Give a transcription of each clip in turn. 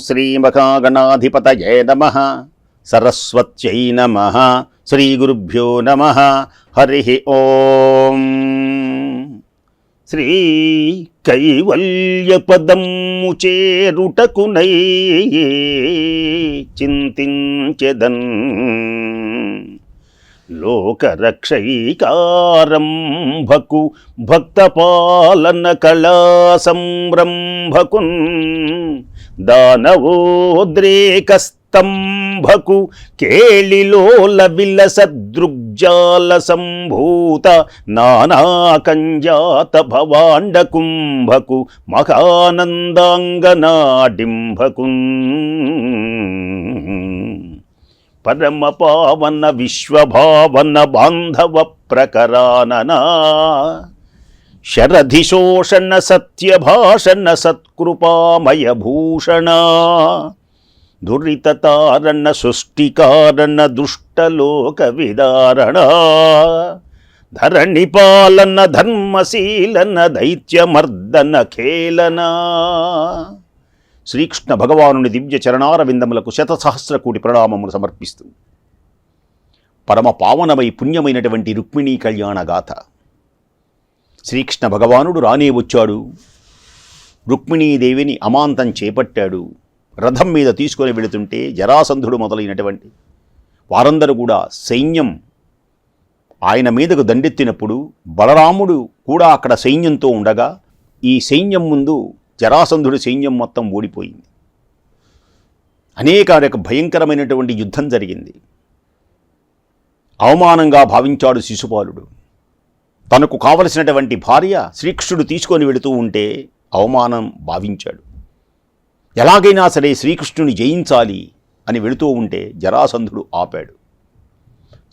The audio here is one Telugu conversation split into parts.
శ్రీమహాగణాధిపతయే నమః. సరస్వత్యై నమః. శ్రీగురుభ్యో నమః. హరి ఓం. శ్రీ కైవల్యపదము చేరుటకునై చింతించెదన్ లోకరక్షైకారంభకు భక్తపాలన కళా సంరంభకున్ దానవోద్రేకస్తంభకు కేళిలోల విలసదృగ్జాల సంభూత నానాకంజాత భవాండ కుంభకు మహానందాంగనాడింభకున్ పరమ పావన విశ్వభావన బాంధవ ప్రకరాననా శరధిశోషణ సత్యభాషణ సత్కృపామయ భూషణ దురితతారణ సృష్టికారణ దుష్టలోక విదారణ ధరణిపాలన ధర్మశీలన దైత్యమర్దన ఖేళన. శ్రీకృష్ణ భగవానుని దివ్య చరణారవిందములకు శతసహస్ర కోటి ప్రణామములు సమర్పిస్తూ పరమ పావనమై పుణ్యమైనటువంటి రుక్మిణీ కళ్యాణ గాథ. శ్రీకృష్ణ భగవానుడు రానే వచ్చాడు. రుక్మిణీదేవిని అమాంతం చేపట్టాడు. రథం మీద తీసుకొని వెళుతుంటే జరాసంధుడు మొదలైనటువంటి వారందరూ కూడా సైన్యం ఆయన మీదకు దండెత్తినప్పుడు బలరాముడు కూడా అక్కడ సైన్యంతో ఉండగా ఈ సైన్యం ముందు జరాసంధుడి సైన్యం మొత్తం ఓడిపోయింది. అనేక భయంకరమైనటువంటి యుద్ధం జరిగింది. అవమానంగా భావించాడు శిశుపాలుడు. తనకు కావలసినటువంటి భార్య శ్రీకృష్ణుడు తీసుకొని వెళుతూ ఉంటే అవమానం భావించాడు. ఎలాగైనా సరే శ్రీకృష్ణుని జయించాలి అని వెళుతూ ఉంటే జరాసంధుడు ఆపాడు.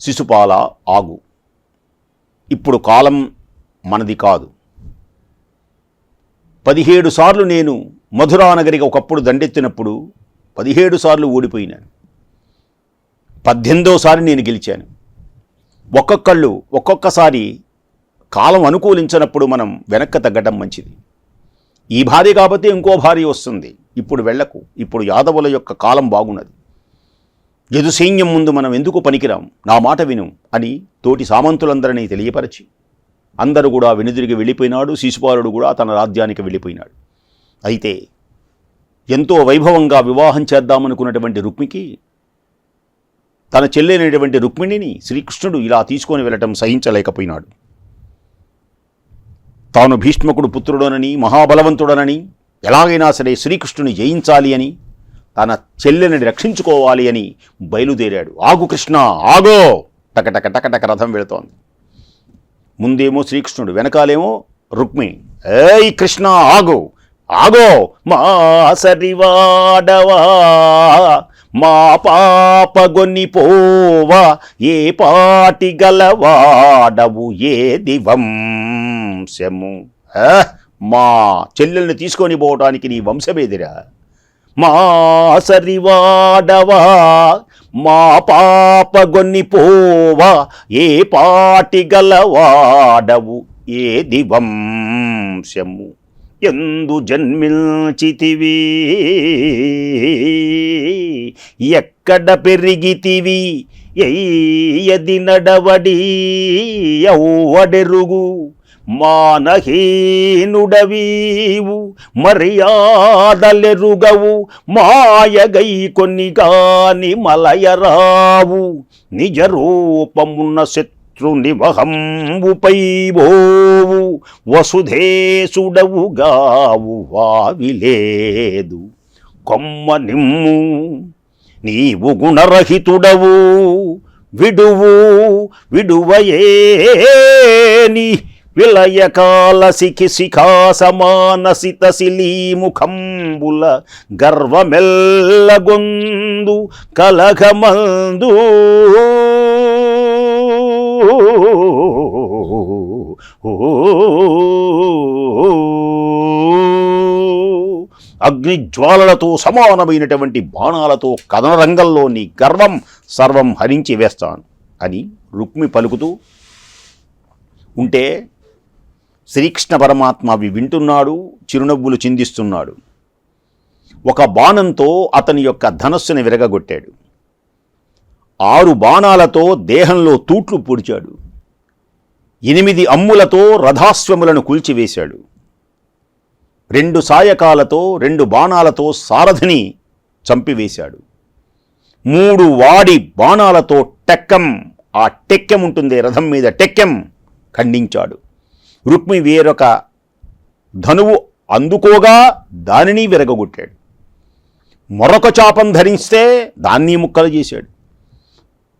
శిశుపాల ఆగు, ఇప్పుడు కాలం మనది కాదు. 17 సార్లు నేను మధురానగరికి ఒకప్పుడు దండెత్తినప్పుడు 17 సార్లు ఓడిపోయినాను. 18వ నేను గెలిచాను. ఒక్కొక్కసారి కాలం అనుకూలించినప్పుడు మనం వెనక్కి తగ్గడం మంచిది. ఈ భార్య కాబట్టి ఇంకో భార్య వస్తుంది, ఇప్పుడు వెళ్ళకు, ఇప్పుడు యాదవుల యొక్క కాలం బాగున్నది, యదు సైన్యం ముందు మనం ఎందుకు పనికిరాం, నా మాట విను అని తోటి సామంతులందరినీ తెలియపరచి అందరూ కూడా వెనుదిరిగి వెళ్ళిపోయినాడు. శిశుపాలుడు కూడా తన రాజ్యానికి వెళ్ళిపోయినాడు. అయితే ఎంతో వైభవంగా వివాహం చేద్దామనుకున్నటువంటి రుక్మికి తన చెల్లెనటువంటి రుక్మిణిని శ్రీకృష్ణుడు ఇలా తీసుకొని వెళ్ళటం సహించలేకపోయినాడు. తాను భీష్మకుడు పుత్రుడనని మహాబలవంతుడనని ఎలాగైనా సరే శ్రీకృష్ణుని జయించాలి అని తన చెల్లెని రక్షించుకోవాలి అని బయలుదేరాడు. ఆగు కృష్ణ ఆగో, టకటక టకటక రథం వెళుతోంది. ముందేమో శ్రీకృష్ణుడు, వెనకాలేమో రుక్మిణి. ఏయ్ కృష్ణ ఆగో ఆగో, మా సరివాడవా మా పాపగొని పోవా, ఏ పాటి గలవాడవు ఏ దివంశము. మా చెల్లెల్ని తీసుకొని పోవటానికి నీ వంశమేదిరా. మా సరివాడవా మా పాపగొని పోవా, ఏ పాటి గలవాడవు ఏ దివంశము. ఎందు జన్మించితివి ఎక్కడ పెరిగితివి, ఎయ్యది నడవడి ఎవ్వడెరుగు. మానహీనుడవీవు మర్యాదలెరుగవు, మాయగై కొన్ని గాని మలయరావు. నిజ రూపమున్న శత్రునివహంబుపై బోవు, వసుధేశుడవుగావు వావిలేదు. కొమ్మ నిమ్ము నీవు గుణరహితుడవు, విడువయేని విలయకాల శిఖా సమానసిత శిలీముఖంబుల గర్వమెల్లగొందు కలఘమందు. అగ్నిజ్వాలలతో సమానమైనటువంటి బాణాలతో కథనరంగంలో నీ గర్వం సర్వం హరించి వేస్తాను అని రుక్మి పలుకుతూ ఉంటే శ్రీకృష్ణ పరమాత్మ అవి వింటున్నాడు, చిరునవ్వులు చిందిస్తున్నాడు. ఒక బాణంతో అతని యొక్క ధనస్సుని విరగగొట్టాడు. 6 బాణాలతో దేహంలో తూట్లు పొడిచాడు. 8 అమ్ములతో రథాశ్వములను కూల్చివేశాడు. 2 సాయకాలతో 2 బాణాలతో సారథిని చంపివేశాడు. 3 వాడి బాణాలతో టెక్కం, ఆ టెక్కెం ఉంటుంది రథం మీద, టెక్కెం ఖండించాడు. రుక్మి వేరొక ధనువు అందుకోగా దానిని విరగొట్టాడు. మరొక చాపం ధరిస్తే దాన్ని ముక్కలు చేశాడు.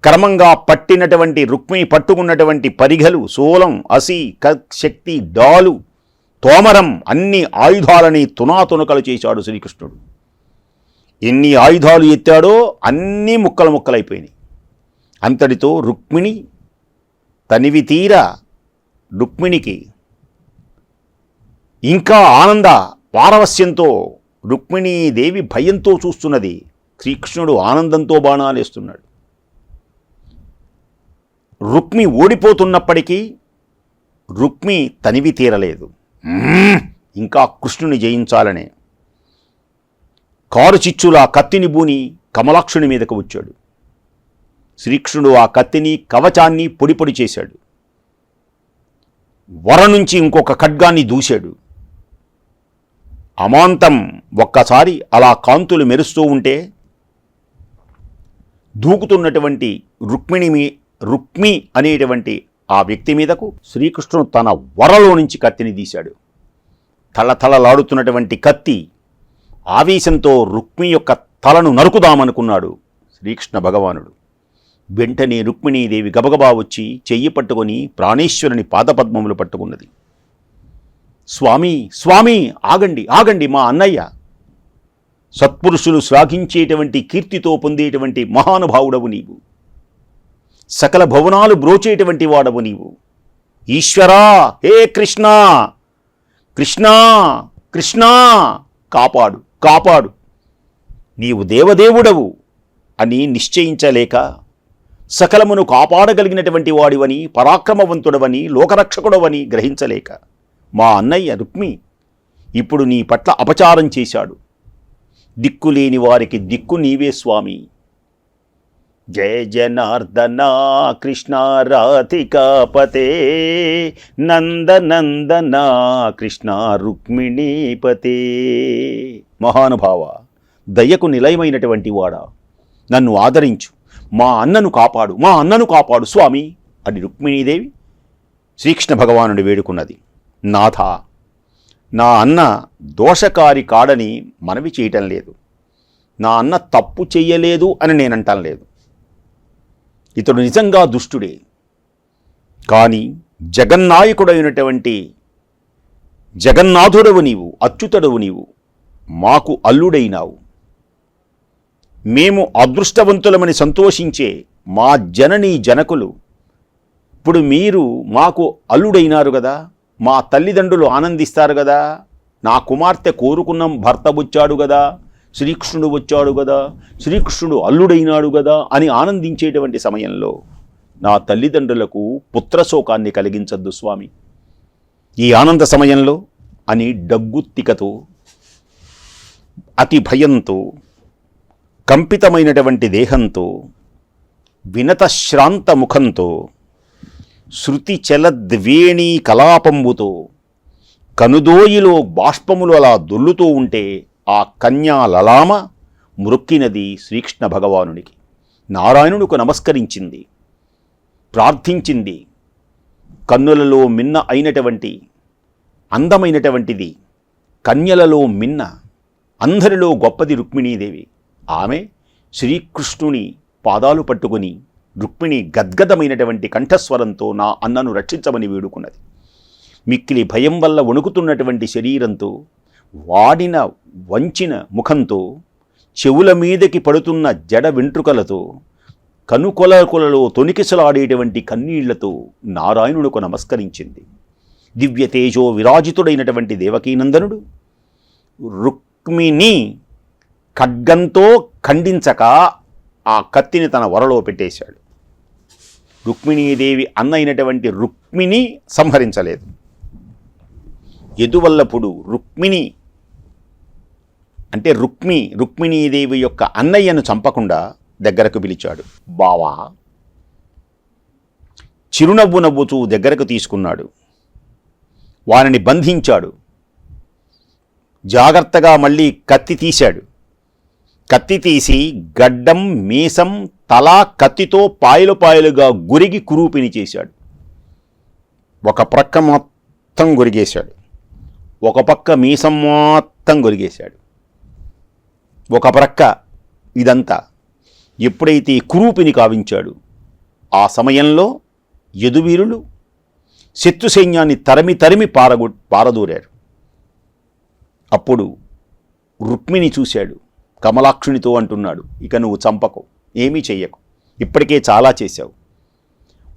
క్రమంగా పట్టినటువంటి రుక్మి పట్టుకున్నటువంటి పరిఘలు, శూలం, అసి, శక్తి, డాలు, తోమరం అన్ని ఆయుధాలని తునాతునకలు చేశాడు శ్రీకృష్ణుడు. ఎన్ని ఆయుధాలు ఎత్తాడో అన్నీ ముక్కలైపోయినాయి. అంతటితో రుక్మిణి తనివి తీరా రుక్మిణికి ఇంకా ఆనంద పారవస్యంతో రుక్మిణీదేవి భయంతో చూస్తున్నది. శ్రీకృష్ణుడు ఆనందంతో బాణాలేస్తున్నాడు. రుక్మి ఓడిపోతున్నప్పటికీ రుక్మి తనివి తీరలేదు. ఇంకా కృష్ణుని జయించాలనే కారు చిచ్చులా కత్తిని బూని కమలాక్షుని మీదకు వచ్చాడు. శ్రీకృష్ణుడు ఆ కత్తిని కవచాన్ని పొడి చేశాడు. వర నుంచి ఇంకొక ఖడ్గాన్ని దూశాడు. అమాంతం ఒక్కసారి అలా కాంతులు మెరుస్తూ ఉంటే దూకుతున్నటువంటి రుక్మి అనేటువంటి ఆ వ్యక్తి మీదకు శ్రీకృష్ణుడు తన వరలో నుంచి కత్తిని తీశాడు. తలతలలాడుతున్నటువంటి కత్తి ఆవేశంతో రుక్మి యొక్క తలను నరుకుదామనుకున్నాడు శ్రీకృష్ణ భగవానుడు. వెంటనే రుక్మిణీదేవి గబగబా వచ్చి చెయ్యి పట్టుకొని ప్రాణేశ్వరుని పాదపద్మములు పట్టుకున్నది. స్వామి, స్వామి, ఆగండి, ఆగండి, మా అన్నయ్య సత్పురుషులు శ్లాఘించేటువంటి కీర్తితో పొందేటువంటి మహానుభావుడవు నీవు. సకల భువనాలు బ్రోచేటువంటి వాడవు నీవు. ఈశ్వరా, హే కృష్ణ, కృష్ణ, కృష్ణ, కాపాడు, కాపాడు, నీవు దేవదేవుడవు అని నిశ్చయించలేక సకలమును కాపాడగలిగినటువంటి వాడివని, పరాక్రమవంతుడవని, లోకరక్షకుడవని గ్రహించలేక మా అన్నయ్య రుక్మి ఇప్పుడు నీ పట్ల అపచారం చేశాడు. దిక్కులేని వారికి దిక్కు నీవే స్వామి. జయ జనార్దన కృష్ణ రాధికాపతే నందనందన కృష్ణ రుక్మిణీపతే. మహానుభావ, దయకు నిలయమైనటువంటి వాడా, నన్ను ఆదరించు, మా అన్నను కాపాడు, మా అన్నను కాపాడు స్వామి అని రుక్మిణీదేవి శ్రీకృష్ణ భగవానుడు వేడుకున్నది. నాథ, నా అన్న దోషకారి కాడని మనవి చేయటం లేదు, నా అన్న తప్పు చెయ్యలేదు అని నేనంటం లేదు. ఇతడు నిజంగా దుష్టుడే, కానీ జగన్నాయకుడైనటువంటి జగన్నాథుడవు నీవు, అచ్యుతుడవు నీవు, మాకు అల్లుడైనావు. మేము అదృష్టవంతులమని సంతోషించే మా జననీ జనకులు ఇప్పుడు మీరు మాకు అల్లుడైనారు కదా, మా తల్లిదండ్రులు ఆనందిస్తారు కదా, నా కుమార్తె కోరుకున్న భర్త వచ్చాడు కదా, శ్రీకృష్ణుడు వచ్చాడు కదా, శ్రీకృష్ణుడు అల్లుడైనాడు కదా అని ఆనందించేటువంటి సమయంలో నా తల్లిదండ్రులకు పుత్రశోకాన్ని కలిగించద్దు స్వామి ఈ ఆనంద సమయంలో అని డగ్గుత్తికతో, అతి భయంతో, కంపితమైనటువంటి దేహంతో, వినతశ్రాంత ముఖంతో, శృతి చలద్వేణీ కలాపంబుతో, కనుదోయిలో బాష్పములు అలా దొల్లుతూ ఉంటే ఆ కన్యా లలామ మ్రొక్కినది శ్రీకృష్ణ భగవానునికి. నారాయణునికి నమస్కరించింది, ప్రార్థించింది. కన్నులలో మిన్న అయినటువంటి అందమైనటువంటిది, కన్యలలో మిన్న, అందరిలో గొప్పది రుక్మిణీదేవి. ఆమె శ్రీకృష్ణుని పాదాలు పట్టుకుని రుక్మిణి గద్గదమైనటువంటి కంఠస్వరంతో నా అన్నను రక్షించమని వేడుకున్నది. మిక్కిలి భయం వల్ల వణుకుతున్నటువంటి శరీరంతో, వాడిన వంచిన ముఖంతో, చెవుల మీదకి పడుతున్న జడ వెంట్రుకలతో, కనుకొలకులలో తొనికిసలాడేటువంటి కన్నీళ్లతో నారాయణునికి నమస్కరించింది. దివ్య తేజో విరాజితుడైనటువంటి దేవకీనందనుడు రుక్మిణి ఖడ్గంతో ఖండించక ఆ కత్తిని తన వరలో పెట్టేశాడు. రుక్మిణీదేవి అన్నైనటువంటి రుక్మిణి సంహరించలేదు. యదువల్లభుడు రుక్మిణి అంటే రుక్మిణీదేవి యొక్క అన్నయ్యను చంపకుండా దగ్గరకు పిలిచాడు. బావా, చిరునవ్వు నవ్వుతూ దగ్గరకు తీసుకున్నాడు. వారిని బంధించాడు. జాగ్రత్తగా మళ్ళీ కత్తి తీశాడు. కత్తి తీసి గడ్డం, మీసం, తల కత్తితో పాయలు పాయలుగా గురిగి కురూపిని చేశాడు. ఒక ప్రక్క మొత్తం గురిగేశాడు, ఒక పక్క మీసం మొత్తం గురిగేశాడు, ఒక ప్రక్క ఇదంతా. ఎప్పుడైతే కురూపిని కావించాడు, ఆ సమయంలో యదువీరులు శత్రు సైన్యాన్ని తరిమి తరిమి పారదూరారు. అప్పుడు రుక్మిణి చూశాడు. కమలాక్షునితో అంటున్నాడు, ఇక నువ్వు చంపకు, ఏమీ చెయ్యకు, ఇప్పటికే చాలా చేశావు.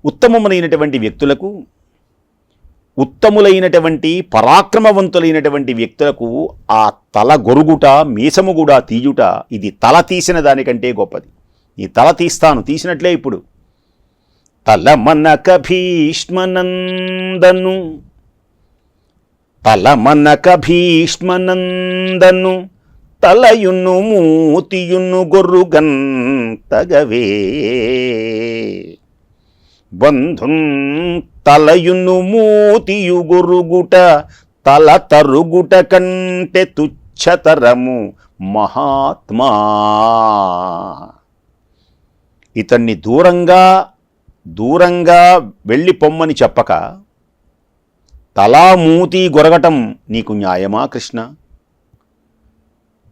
ఉత్తమములైనటువంటి వ్యక్తులకు, ఉత్తములైనటువంటి పరాక్రమవంతులైనటువంటి వ్యక్తులకు ఆ తల గొరుగుట, మీసము కూడా తీయుట, ఇది తల తీసిన దానికంటే గొప్పది. ఈ తల తీస్తాను, తీసినట్లే ఇప్పుడు. తలమనక భీష్మనందను, తలమనక భీష్మనందను, తలయున్ను మూతియున్ను గొర్రుగన్ తగవే. బంధున్ తలయున్ను మూతియు గొరుగుట, తల తరుగుట కంటే తుచ్చతరము మహాత్మా. ఇతన్ని దూరంగా వెళ్ళి పొమ్మని చెప్పక తలా మూతి గొరగటం నీకు న్యాయమా కృష్ణ?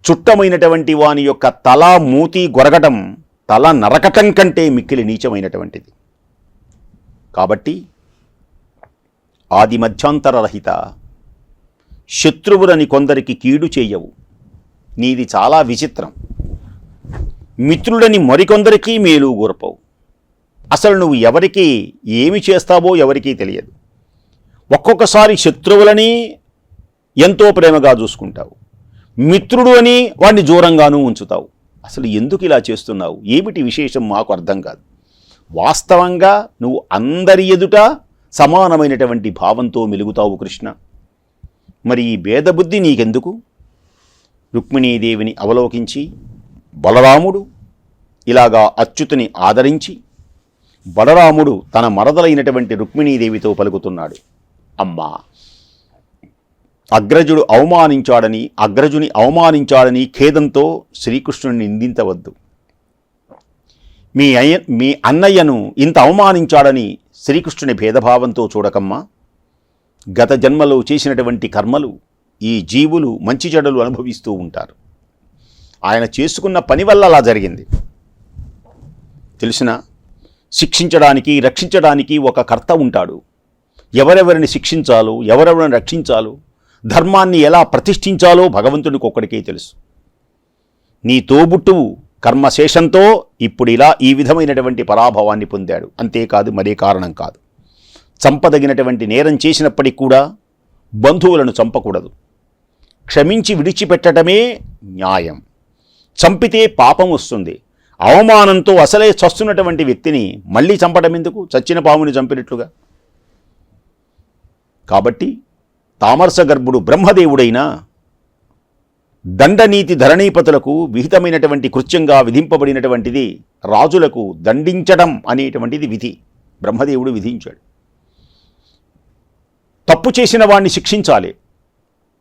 చుట్టమైనటువంటి వాని యొక్క తలా మూతి గొరగటం తల నరకటం కంటే మిక్కిలి నీచమైనటువంటిది. కాబట్టి ఆది మధ్యాంతరరహిత, శత్రువులని కొందరికి కీడు చేయవు. నీది చాలా విచిత్రం. మిత్రులని మరికొందరికి మేలు గూర్పవు. అసలు నువ్వు ఎవరికి ఏమి చేస్తావో ఎవరికీ తెలియదు. ఒక్కొక్కసారి శత్రువులని ఎంతో ప్రేమగా చూసుకుంటావు, మిత్రుడు అని వాడిని దూరంగానూ ఉంచుతావు. అసలు ఎందుకు ఇలా చేస్తున్నావు? ఏమిటి విశేషం? మాకు అర్థం కాదు. వాస్తవంగా నువ్వు అందరి ఎదుట సమానమైనటువంటి భావంతో మెలుగుతావు కృష్ణ. మరి ఈ భేదబుద్ధి నీకెందుకు? రుక్మిణీదేవిని అవలోకించి బలరాముడు ఇలాగా అచ్యుతుని ఆదరించి, బలరాముడు తన మరదలైనటువంటి రుక్మిణీదేవితో పలుకుతున్నాడు, అమ్మా, అగ్రజుని అవమానించాడని ఖేదంతో శ్రీకృష్ణుని నిందించవద్దు. మీ అన్నయ్యను ఇంత అవమానించాడని శ్రీకృష్ణుని భేదభావంతో చూడకమ్మా. గత జన్మలో చేసినటువంటి కర్మలు ఈ జీవులు మంచి చెడులు అనుభవిస్తూ ఉంటారు. ఆయన చేసుకున్న పని వల్ల అలా జరిగింది. తెలిసిన శిక్షించడానికి, రక్షించడానికి ఒక కర్త ఉంటాడు. ఎవరెవరిని శిక్షించాలో, ఎవరెవరిని రక్షించాలో, ధర్మాన్ని ఎలా ప్రతిష్ఠించాలో భగవంతునికి ఒక్కడికే తెలుసు. నీ తోబుట్టువు కర్మశేషంతో ఇప్పుడు ఇలా ఈ విధమైనటువంటి పరాభవాన్ని పొందాడు. అంతేకాదు, మరే కారణం కాదు. చంపదగినటువంటి నేరం చేసినప్పటికీ కూడా బంధువులను చంపకూడదు. క్షమించి విడిచిపెట్టడమే న్యాయం. చంపితే పాపం వస్తుంది. అవమానంతో అసలే చస్తున్నటువంటి వ్యక్తిని మళ్ళీ చంపడం ఎందుకు? చచ్చిన పాముని చంపినట్లుగా. కాబట్టి తామరస గర్భుడు బ్రహ్మదేవుడైన దండనీతి ధరణీపతులకు విహితమైనటువంటి కృత్యంగా విధింపబడినటువంటిది రాజులకు దండించడం అనేటువంటిది విధి. బ్రహ్మదేవుడు విధించాడు. తప్పు చేసిన వాడిని శిక్షించాలి.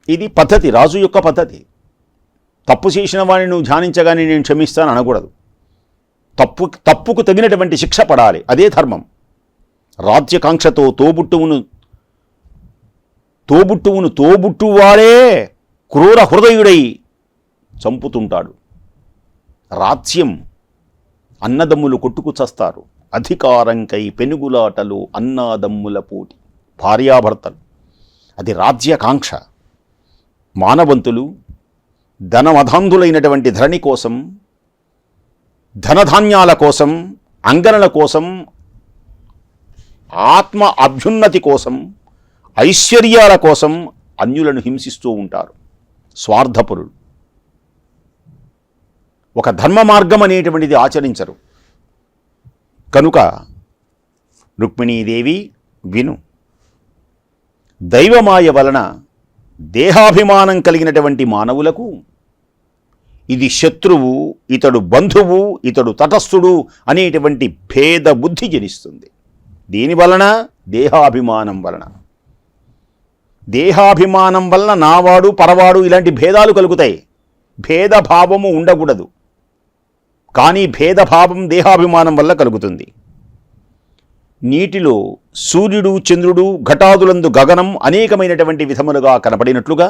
ఇది పద్ధతి, రాజు యొక్క పద్ధతి. తప్పు చేసిన వాడిని నువ్వు ధ్యానించగానే నేను క్షమిస్తాను అనకూడదు. తప్పుకు తగినటువంటి శిక్ష పడాలి. అదే ధర్మం. రాజ్యకాంక్షతో తోబుట్టువాడే క్రూర హృదయుడై చంపుతుంటాడు. రాజ్యం, అన్నదమ్ములు కొట్టుకు చస్తారు. అధికారంకై పెనుగులాటలు అన్నాదమ్ముల పోటీ, భార్యాభర్తలు. అది రాజ్యకాంక్ష. మానవంతులు ధనమధాంధులైనటువంటి ధరణి కోసం, ధనధాన్యాల కోసం, అంగనల కోసం, ఆత్మ అభ్యున్నతి కోసం, ఐశ్వర్యాల కోసం అన్యులను హింసిస్తూ ఉంటారు. స్వార్థపరులు. ఒక ధర్మ మార్గం అనేటువంటిది ఆచరించరు. కనుక రుక్మిణీదేవి విను, దైవమాయ వలన దేహాభిమానం కలిగినటువంటి మానవులకు ఇది శత్రువు, ఇతడు బంధువు, ఇతడు తటస్థుడు అనేటువంటి భేద బుద్ధి జనిస్తుంది. దీని వలన దేహాభిమానం వలన. దేహాభిమానం వలన నావాడు పరవాడు ఇలాంటి భేదాలు కలుగుతాయి. భేదభావము ఉండకూడదు, కానీ భేదభావం దేహాభిమానం వల్ల కలుగుతుంది. నీటిలో సూర్యుడు, చంద్రుడు, ఘటాదులందు గగనం అనేకమైనటువంటి విధములుగా కనపడినట్లుగా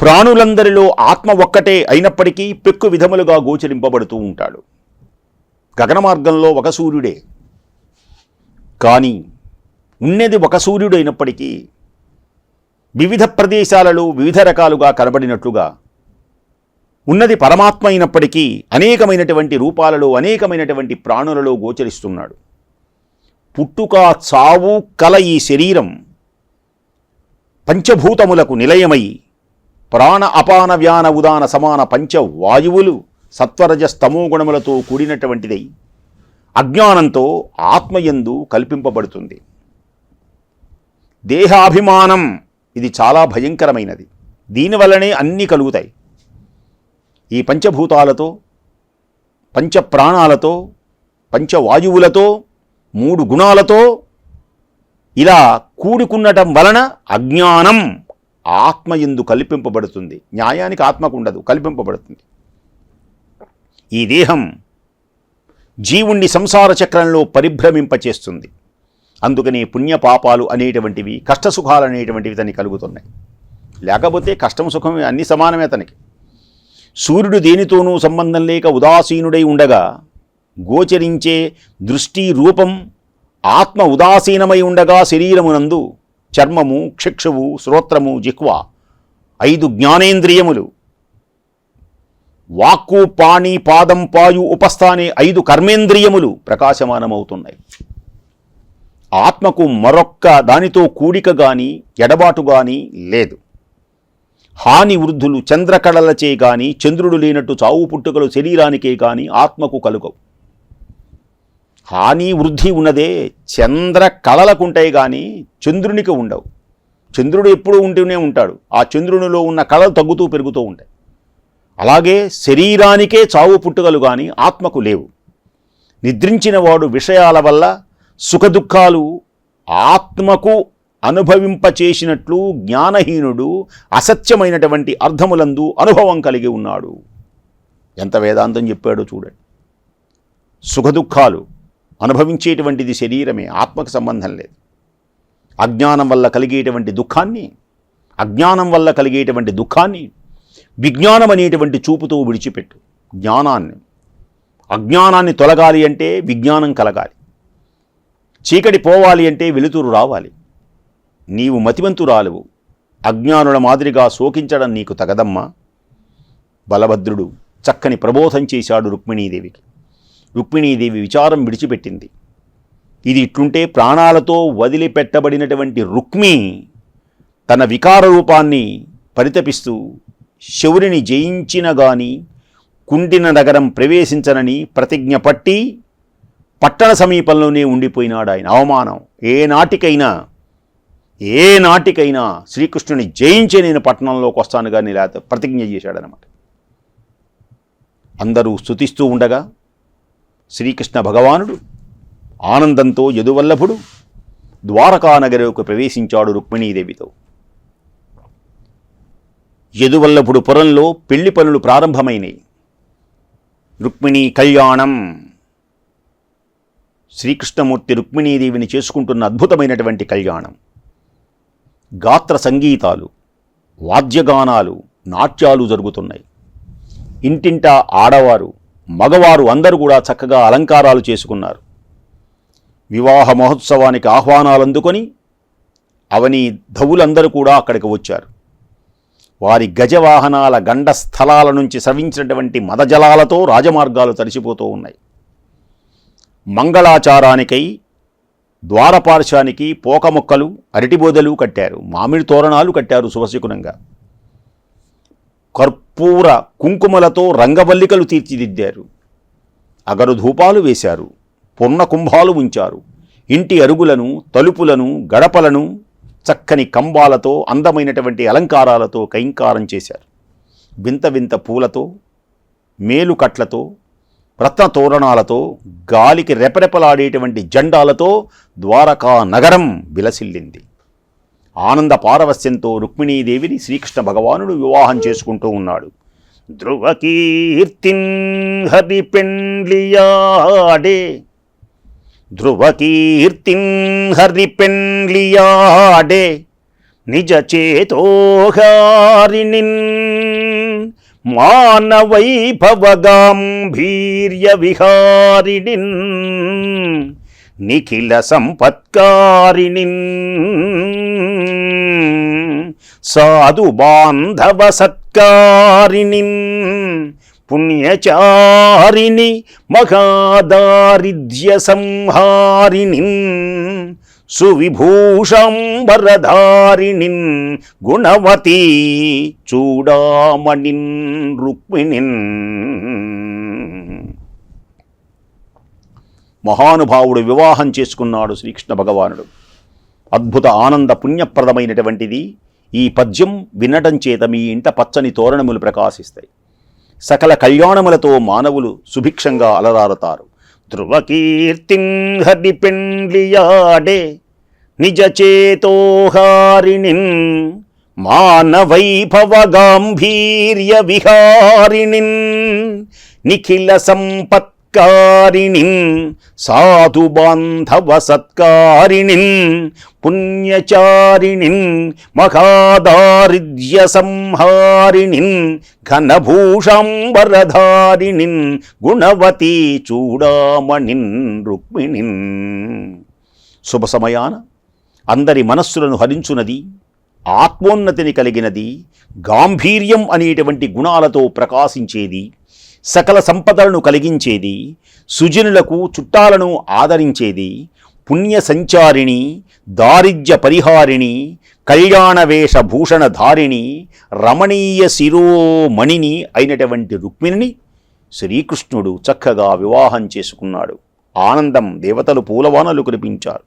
ప్రాణులందరిలో ఆత్మ ఒక్కటే అయినప్పటికీ పెక్కు విధములుగా గోచరింపబడుతూ ఉంటాడు. గగన మార్గంలో ఒక సూర్యుడే, కానీ ఉన్నది ఒక సూర్యుడు అయినప్పటికీ వివిధ ప్రదేశాలలో వివిధ రకాలుగా కనబడినట్లుగా ఉన్నది పరమాత్మ అయినప్పటికీ అనేకమైనటువంటి రూపాలలో అనేకమైనటువంటి ప్రాణులలో గోచరిస్తున్నాడు. పుట్టుక, చావు కల ఈ శరీరం పంచభూతములకు నిలయమై ప్రాణ అపాన వ్యాన ఉదాన సమాన పంచవాయువులు సత్వరజస్తమో గుణములతో కూడినటువంటిదై అజ్ఞానంతో ఆత్మయందు కల్పింపబడుతుంది. దేహాభిమానం ఇది చాలా భయంకరమైనది. దీనివల్లనే అన్నీ కలుగుతాయి. ఈ పంచభూతాలతో, పంచప్రాణాలతో, పంచవాయువులతో, 3 గుణాలతో ఇలా కూడుకున్నటం వలన అజ్ఞానం ఆత్మయందు కల్పింపబడుతుంది. న్యాయానికి ఆత్మకు ఉండదు, కల్పింపబడుతుంది. ఈ దేహం జీవుణ్ణి సంసార చక్రంలో పరిభ్రమింపచేస్తుంది. అందుకని పుణ్యపాపాలు అనేటువంటివి, కష్టసుఖాలు అనేటువంటివి తనకి కలుగుతున్నాయి. లేకపోతే కష్టం సుఖం అన్నీ సమానమే తనకి. సూర్యుడు దేనితోనూ సంబంధం లేక ఉదాసీనుడై ఉండగా గోచరించే దృష్టి రూపం ఆత్మ ఉదాసీనమై ఉండగా శరీరమునందు చర్మము, చక్షువు, శ్రోత్రము, జిహ్వ 5 జ్ఞానేంద్రియములు, వాక్కు, పాణి, పాదం, పాయు, ఉపస్థానే 5 కర్మేంద్రియములు ప్రకాశమానమవుతున్నాయి. ఆత్మకు మరొక్క దానితో కూడిక గాని ఎడబాటు గాని లేదు. హాని వృద్ధులు చంద్రకళలచే గాని చంద్రుడు లేనట్టు చావు పుట్టుకలు శరీరానికే గాని ఆత్మకు కలుగవు. హాని వృద్ధి ఉన్నదే చంద్ర కళలకుంటాయి కానీ చంద్రునికి ఉండవు. చంద్రుడు ఎప్పుడూ ఉంటూనే ఉంటాడు. ఆ చంద్రునిలో ఉన్న కళలు తగ్గుతూ పెరుగుతూ ఉంటాయి. అలాగే శరీరానికే చావు పుట్టుకలు కానీ ఆత్మకు లేవు. నిద్రించిన వాడు విషయాల వల్ల సుఖదుఖాలు ఆత్మకు అనుభవింపచేసినట్లు జ్ఞానహీనుడు అసత్యమైనటువంటి అర్థములందు అనుభవం కలిగి ఉన్నాడు. ఎంత వేదాంతం చెప్పాడో చూడండి. సుఖదుఖాలు అనుభవించేటువంటిది శరీరమే, ఆత్మకు సంబంధం లేదు. అజ్ఞానం వల్ల కలిగేటువంటి దుఃఖాన్ని, అజ్ఞానం వల్ల కలిగేటువంటి దుఃఖాన్ని విజ్ఞానం అనేటువంటి చూపుతో విడిచిపెట్టు. జ్ఞానాన్ని, అజ్ఞానాన్ని తొలగాలి అంటే విజ్ఞానం కలగాలి. చీకటి పోవాలి అంటే వెలుతురు రావాలి. నీవు మతిమంతురాలువు, అజ్ఞానుల మాదిరిగా శోకించడం నీకు తగదమ్మా. బలభద్రుడు చక్కని ప్రబోధం చేశాడు రుక్మిణీదేవికి. రుక్మిణీదేవి విచారం విడిచిపెట్టింది. ఇది ఇట్లుంటే ప్రాణాలతో వదిలిపెట్టబడినటువంటి రుక్మి తన వికార రూపాన్ని పరితపిస్తూ శౌరిని జయించిన గాని కుండిన నగరం ప్రవేశించనని ప్రతిజ్ఞ పట్టి పట్టణ సమీపంలోనే ఉండిపోయినాడు ఆయన. అవమానం. ఏ నాటికైనా శ్రీకృష్ణుని జయించే నేను పట్టణంలోకి వస్తాను కానీ లేకపోతే ప్రతిజ్ఞ చేశాడనమాట. అందరూ స్తుతిస్తూ ఉండగా శ్రీకృష్ణ భగవానుడు ఆనందంతో యదువల్లభుడు ద్వారకానగరకు ప్రవేశించాడు రుక్మిణీదేవితో. యదువల్లభుడు పురంలో పెళ్లి పనులు ప్రారంభమైనాయి. రుక్మిణీ కళ్యాణం. శ్రీకృష్ణమూర్తి రుక్మిణీదేవిని చేసుకుంటున్న అద్భుతమైనటువంటి కళ్యాణం. గాత్ర సంగీతాలు, వాద్యగానాలు, నాట్యాలు జరుగుతున్నాయి. ఇంటింటా ఆడవారు, మగవారు అందరూ కూడా చక్కగా అలంకారాలు చేసుకున్నారు. వివాహ మహోత్సవానికి ఆహ్వానాలు అందుకొని అవని ధవులందరూ కూడా అక్కడికి వచ్చారు. వారి గజవాహనాల గండ స్థలాల నుంచి స్రవించినటువంటి మదజలాలతో రాజమార్గాలు తడిసిపోతూ ఉన్నాయి. మంగళాచారానికై ద్వారపార్శ్వానికి పోక మొక్కలు, అరటిబోదలు కట్టారు. మామిడి తోరణాలు కట్టారు శుభశకునంగా. కర్పూర కుంకుమలతో రంగవల్లికలు తీర్చిదిద్దారు. అగరు ధూపాలు వేశారు. పూర్ణ కుంభాలు ఉంచారు. ఇంటి అరుగులను, తలుపులను, గడపలను చక్కని కంబాలతో అందమైనటువంటి అలంకారాలతో కైంకారం చేశారు. వింత వింత పూలతో, మేలుకట్లతో, రత్న తోరణాలతో, గాలికి రెపరెపలాడేటువంటి జెండాలతో ద్వారకా నగరం విలసిల్లింది. ఆనంద పారవస్యంతో రుక్మిణీదేవిని శ్రీకృష్ణ భగవానుడు వివాహం చేసుకుంటూ ఉన్నాడు. ధ్రువకీర్తిన్ హరి పెండ్లియాడే, ధ్రువకీర్తిన్ హరి పెండ్లియాడే, నిజ చేతోహారిణిన్ మానవైభవ గాంభీర్య విహారిణిన్ నిఖిల సంపత్కారిణిన్ సాధు బాంధవ సత్కారిణిన్ పుణ్యచారిణి మహాదారిద్ర్య సంహారిణిన్ సువిభూషాంబరధారిణిన్ గుణవతీ చూడామణిన్ రుక్మిణిన్. మహానుభావుడు వివాహం చేసుకున్నాడు శ్రీకృష్ణ భగవానుడు. అద్భుత ఆనంద పుణ్యప్రదమైనటువంటిది ఈ పద్యం వినటం చేత మీ ఇంట పచ్చని తోరణములు ప్రకాశిస్తాయి. సకల కళ్యాణములతో మానవులు సుభిక్షంగా అలరారుతారు. ధ్రువకీర్తిం హరి పెండ్లియాడే, నిజ చేతోహారిణిన్ మానవైభవ గాంభీర్య విహారిణిన్ నిఖిల సంపత్కారిణిన్ సాధు బాంధవ సత్కారిణిన్ పుణ్యచారిణిన్ మహాదారిద్ర్య సంహారిణిన్ ఘనభూషాంబరధారిణిన్ గుణవతీ చూడామణిన్ రుక్మిణిన్. శుభ సమయాన అందరి మనస్సులను హరించునది, ఆత్మోన్నతిని కలిగినది, గాంభీర్యం అనేటువంటి గుణాలతో ప్రకాశించేది, సకల సంపదలను కలిగించేది, సుజనులకు చుట్టాలను ఆదరించేది, పుణ్య సంచారిణి, దారిద్ర్య పరిహారిణి, కళ్యాణ వేషభూషణ ధారిణి, రమణీయ శిరోమణిని అయినటువంటి రుక్మిణిని శ్రీకృష్ణుడు చక్కగా వివాహం చేసుకున్నాడు. ఆనందం, దేవతలు పూలవానలు కురిపించారు.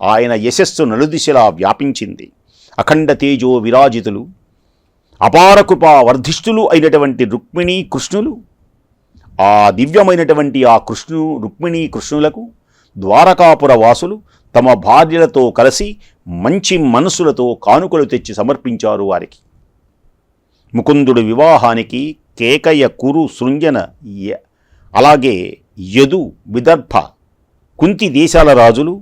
ఆయన యశస్సు నలుదిశలా వ్యాపించింది. అఖండ తేజో విరాజితులు, అపార కృపా వర్ధిష్ఠులు అయినటువంటి రుక్మిణీ కృష్ణులు, ఆ దివ్యమైనటువంటి ఆ రుక్మిణీ కృష్ణులకు ద్వారకాపుర వాసులు తమ భార్యలతో కలిసి మంచి మనసులతో కానుకలు తెచ్చి సమర్పించారు వారికి. ముకుందుడు వివాహానికి కేకయ, కురు, సృంజన, అలాగే యదు, విదర్భ, కుంతి దేశాల రాజులు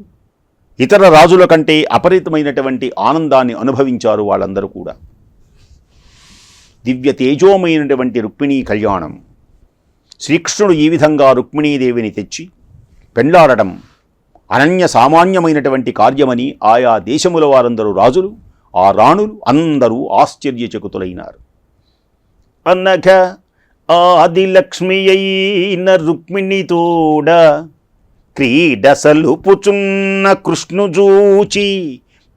ఇతర రాజుల కంటే అపరితమైనటువంటి ఆనందాన్ని అనుభవించారు వాళ్ళందరూ కూడా. దివ్య తేజోమైనటువంటి రుక్మిణీ కళ్యాణం. శ్రీకృష్ణుడు ఈ విధంగా రుక్మిణీదేవిని తెచ్చి పెండ్లాడడం అనన్య సామాన్యమైనటువంటి కార్యమని ఆయా దేశముల వారందరూ రాజులు, ఆ రాణులు అందరూ ఆశ్చర్యచకితులైనారు. అనఘ ఆదిలక్ష్మి అయిన రుక్మిణితోడ క్రీడసలుపుచున్న కృష్ణుజూచి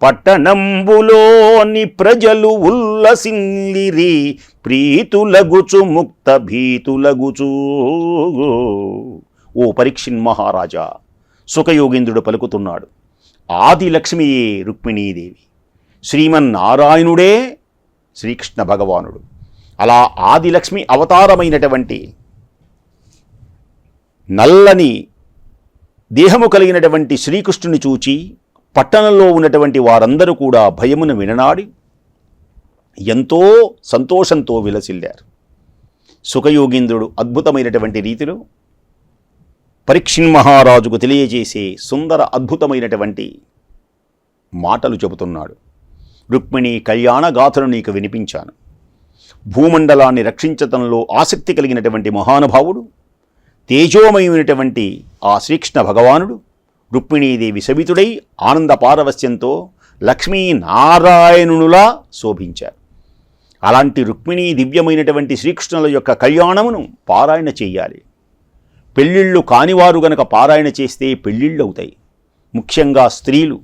పట్టణంబులోని ప్రజలు ఉల్లసిల్లిరి ప్రీతులగుచు ముక్త భీతులగుచూ. ఓ పరీక్షిన్ మహారాజా, సుఖయోగేంద్రుడు పలుకుతున్నాడు. ఆదిలక్ష్మియే రుక్మిణీదేవి, శ్రీమన్నారాయణుడే శ్రీకృష్ణ భగవానుడు. అలా ఆదిలక్ష్మి అవతారమైనటువంటి నల్లని దేహము కలిగినటువంటి శ్రీకృష్ణుని చూచి పట్టణంలో ఉన్నటువంటి వారందరూ కూడా భయమును విననాడి ఎంతో సంతోషంతో విలసిల్లారు. సుఖయోగీంద్రుడు అద్భుతమైనటువంటి రీతిలో పరీక్షిన్ మహారాజుకు తెలియజేసే సుందర అద్భుతమైనటువంటి మాటలు చెబుతున్నాడు. రుక్మిణి కళ్యాణ గాథను నీకు వినిపించాను. భూమండలాన్ని రక్షించటంలో ఆసక్తి కలిగినటువంటి మహానుభావుడు, తేజోమయమైనటువంటి ఆ శ్రీకృష్ణ భగవానుడు రుక్మిణీదేవి సవితుడై ఆనంద పారవస్యంతో లక్ష్మీనారాయణునులా శోభించారు. అలాంటి రుక్మిణీ దివ్యమైనటువంటి శ్రీకృష్ణుల యొక్క కళ్యాణమును పారాయణ చెయ్యాలి. పెళ్ళిళ్ళు కానివారు గనక పారాయణ చేస్తే పెళ్ళిళ్ళు అవుతాయి. ముఖ్యంగా స్త్రీలు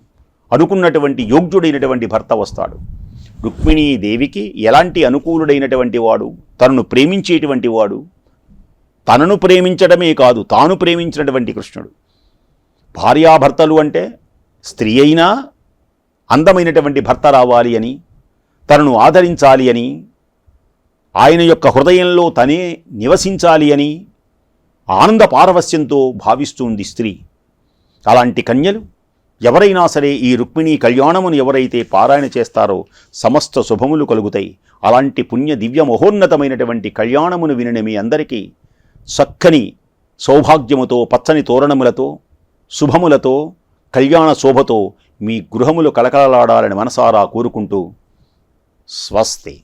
అనుకున్నటువంటి యోగ్యుడైనటువంటి భర్త వస్తాడు. రుక్మిణీదేవికి ఎలాంటి అనుకూలుడైనటువంటి వాడు, తనను ప్రేమించేటువంటి వాడు, తనను ప్రేమించడమే కాదు తాను ప్రేమించినటువంటి కృష్ణుడు. భార్యాభర్తలు అంటే స్త్రీ అయినా అందమైనటువంటి భర్త రావాలి అని, తనను ఆదరించాలి అని, ఆయన యొక్క హృదయంలో తనే నివసించాలి అని ఆనంద పారవస్యంతో భావిస్తుంది స్త్రీ. అలాంటి కన్యలు ఎవరైనా సరే ఈ రుక్మిణీ కళ్యాణమును ఎవరైతే పారాయణ చేస్తారో సమస్త శుభములు కలుగుతాయి. అలాంటి పుణ్య దివ్య మహోన్నతమైనటువంటి కళ్యాణమును వినిన మీ అందరికీ చక్కని సౌభాగ్యముతో, పచ్చని తోరణములతో, శుభములతో, కళ్యాణ శోభతో మీ గృహములు కలకలలాడాలని మనసారా కోరుకుంటూ స్వస్తి.